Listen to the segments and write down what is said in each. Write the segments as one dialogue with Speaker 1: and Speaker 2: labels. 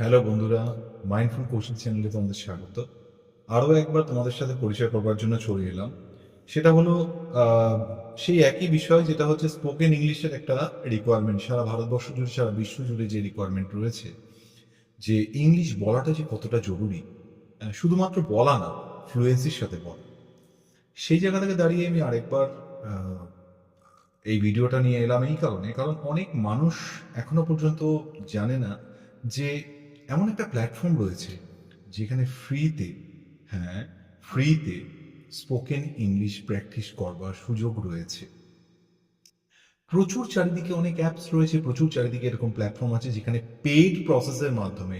Speaker 1: Hello বন্ধুরা, mindful coaching চ্যানেলে তোমাদের স্বাগত। আরও একবার তোমাদের সাথে পরিচয় করবার জন্য চলে এলাম। সেটা হলো আহ, সেই একই বিষয়, যেটা হচ্ছে স্পোকেন ইংলিশের একটা রিকোয়ারমেন্ট সারা ভারতবর্ষ জুড়ে, সারা বিশ্ব জুড়ে যে রিকোয়ারমেন্ট রয়েছে, যে ইংলিশ বলাটা যে কতটা জরুরি। শুধুমাত্র বলা না, ফ্লুয়েন্সির সাথে বলা। সেই জায়গা থেকে দাঁড়িয়ে আমি আরেকবার আহ, এই ভিডিওটা নিয়ে এলাম এই কারণে, কারণ অনেক মানুষ এখনো পর্যন্ত জানে না যে এমন একটা প্ল্যাটফর্ম রয়েছে যেখানে ফ্রিতে, হ্যাঁ, ফ্রিতে স্পোকেন ইংলিশ প্র্যাকটিস করবার সুযোগ রয়েছে। প্রচুর চারিদিকে অনেক অ্যাপস রয়েছে, প্রচুর চারিদিকে এরকম প্ল্যাটফর্ম আছে যেখানে পেইড প্রসেসের মাধ্যমে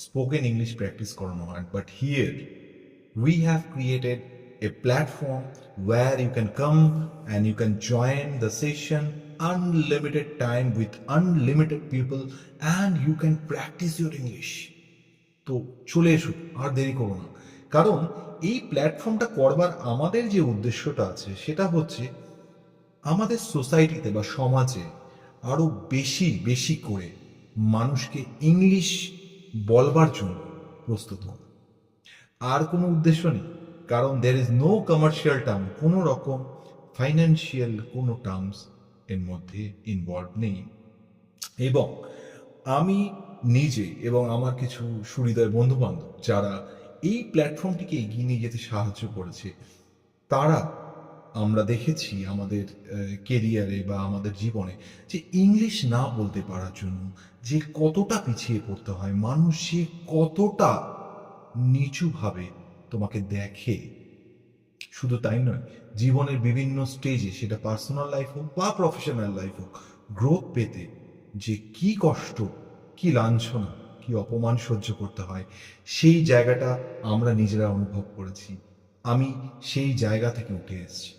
Speaker 1: স্পোকেন ইংলিশ প্র্যাকটিস করানো হয়, but here we have created a platform where you can come and you can join the session unlimited time with unlimited people and you can practice your English. তো চলে এসো, আর দেরি করো না। কারণ এই প্ল্যাটফর্মটা করবার আমাদের যে উদ্দেশ্যটা আছে সেটা হচ্ছে আমাদের সোসাইটিতে বা সমাজে আরো বেশি বেশি করে মানুষকে ইংলিশ বলবার জন্য প্রস্তুত করা। আর কোনো উদ্দেশ্য নেই, কারণ there is no commercial term, কোনো রকম ফাইন্যান্সিয়াল কোনো টার্মস এর মধ্যে ইনভলভ নেই। এবং আমি নিজে এবং আমার কিছু সুহৃদয় বন্ধু বান্ধব যারা এই প্ল্যাটফর্মটিকে এগিয়ে নিয়ে যেতে সাহায্য করেছে, তারা, আমরা দেখেছি আমাদের কেরিয়ারে বা আমাদের জীবনে যে ইংলিশ না বলতে পারার জন্য যে কতটা পিছিয়ে পড়তে হয়, মানুষ যে কতটা নিচুভাবে তোমাকে দেখে। শুধু তাই নয়, জীবনের বিভিন্ন স্টেজে, সেটা পার্সোনাল লাইফ হোক বা প্রফেশনাল লাইফ হোক, গ্রোথ পেতে যে কি কষ্ট, কি লাঞ্ছনা, কি অপমান সহ্য করতে হয়, সেই জায়গাটা আমরা নিজেরা অনুভব করেছি। আমি সেই জায়গা থেকে উঠে এসেছি।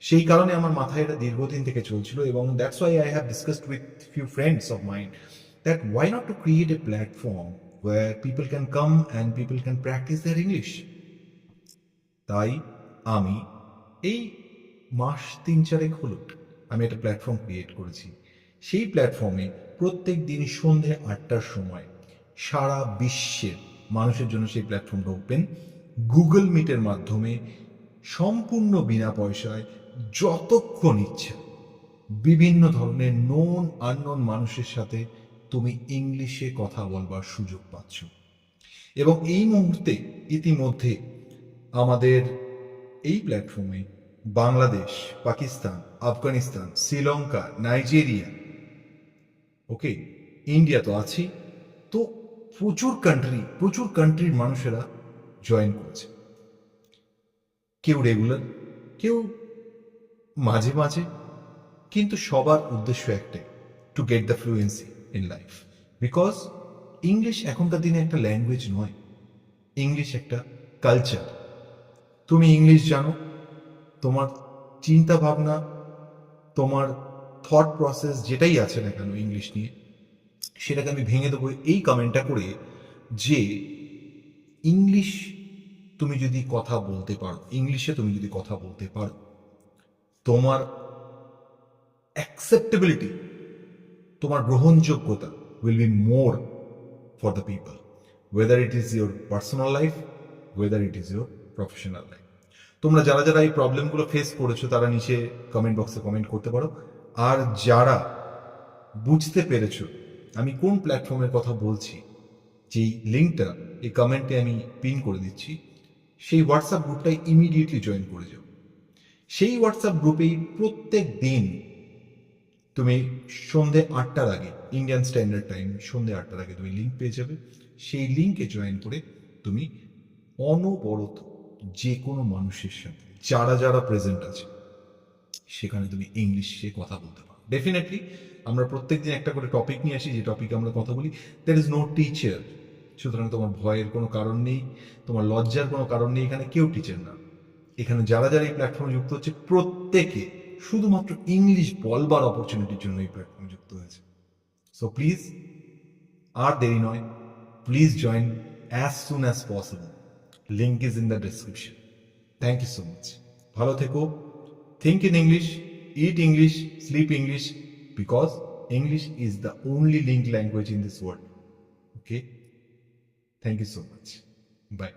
Speaker 1: সেই কারণে আমার মাথায় এটা দীর্ঘদিন থেকে চলছিল, এবং that's why I have discussed with few friends of mind that why not to create a platform where people can come and people can practice their English. তাই আমি এই মাস ৩-৪ হলো আমি একটা প্ল্যাটফর্ম ক্রিয়েট করেছি। সেই প্ল্যাটফর্মে প্রত্যেক দিন সন্ধে ৮টার সময় সারা বিশ্বের মানুষের জন্য সেই প্ল্যাটফর্মটা ওপেন। গুগল মিটের মাধ্যমে সম্পূর্ণ বিনা পয়সায় যতক্ষণ ইচ্ছা বিভিন্ন ধরনের নোন আননোন মানুষের সাথে তুমি ইংলিশে কথা বলবার সুযোগ পাচ্ছ। এবং এই মুহূর্তে ইতিমধ্যে আমাদের এই প্ল্যাটফর্মে বাংলাদেশ, পাকিস্তান, আফগানিস্তান, শ্রীলঙ্কা, নাইজেরিয়া, ওকে, ইন্ডিয়া তো আছি, তো প্রচুর কান্ট্রির মানুষেরা জয়েন করেছে। কেউ রেগুলার, কেউ মাঝে মাঝে, কিন্তু সবার উদ্দেশ্য একটাই, to get the fluency in life. Because English এখনকার দিনে একটা ল্যাঙ্গুয়েজ নয়, ইংলিশ একটা কালচার। তুমি ইংলিশ জানো, তোমার চিন্তা ভাবনা, তোমার থট প্রসেস যেটাই আছে না কেন ইংলিশ নিয়ে, সেটাকে আমি ভেঙে দেবো এই কমেন্টটা করে যে ইংলিশ তুমি যদি কথা বলতে পারো, ইংলিশে তুমি যদি কথা বলতে পারো, তোমার অ্যাকসেপ্টেবিলিটি, তোমার গ্রহণযোগ্যতা will be more for the people, weather it is your personal life, weather it is your professional life. তোমরা যারা যারা এই প্রবলেমগুলো ফেস করেছো তারা নিচে কমেন্ট বক্সে কমেন্ট করতে পারো। আর যারা বুঝতে পেরেছো আমি কোন প্ল্যাটফর্মের কথা বলছি, যেই লিঙ্কটা এই কমেন্টে আমি পিন করে দিচ্ছি, সেই হোয়াটসঅ্যাপ গ্রুপটাই ইমিডিয়েটলি জয়েন করে যাও। সেই হোয়াটসঅ্যাপ গ্রুপেই প্রত্যেক দিন তুমি সন্ধে ৮টার আগে, ইন্ডিয়ান স্ট্যান্ডার্ড টাইম সন্ধে ৮টার আগে তুমি লিঙ্ক পেয়ে যাবে। সেই লিঙ্কে জয়েন করে তুমি অনবরত যে কোনো মানুষের সাথে, যারা যারা প্রেজেন্ট আছে, সেখানে তুমি ইংলিশে কথা বলতে পারো। ডেফিনেটলি আমরা প্রত্যেকদিন একটা করে টপিক নিয়ে আসি, যে টপিকে আমরা কথা বলি। দ্যার ইজ নো টিচার, সুতরাং তোমার ভয়ের কোনো কারণ নেই, তোমার লজ্জার কোনো কারণ নেই। এখানে কেউ টিচার না। এখানে যারা যারা এই প্ল্যাটফর্মে যুক্ত হচ্ছে, প্রত্যেকে শুধুমাত্র ইংলিশ বলবার অপরচুনিটির জন্য এই প্ল্যাটফর্মে যুক্ত হয়েছে। সো প্লিজ, আর দেরি নয়, please join as soon as possible. Link is in the description. Thank you so much. ভালো থেকো। Think in English, eat English, sleep English, because English is the only linked language in this world. Okay? Thank you so much. By.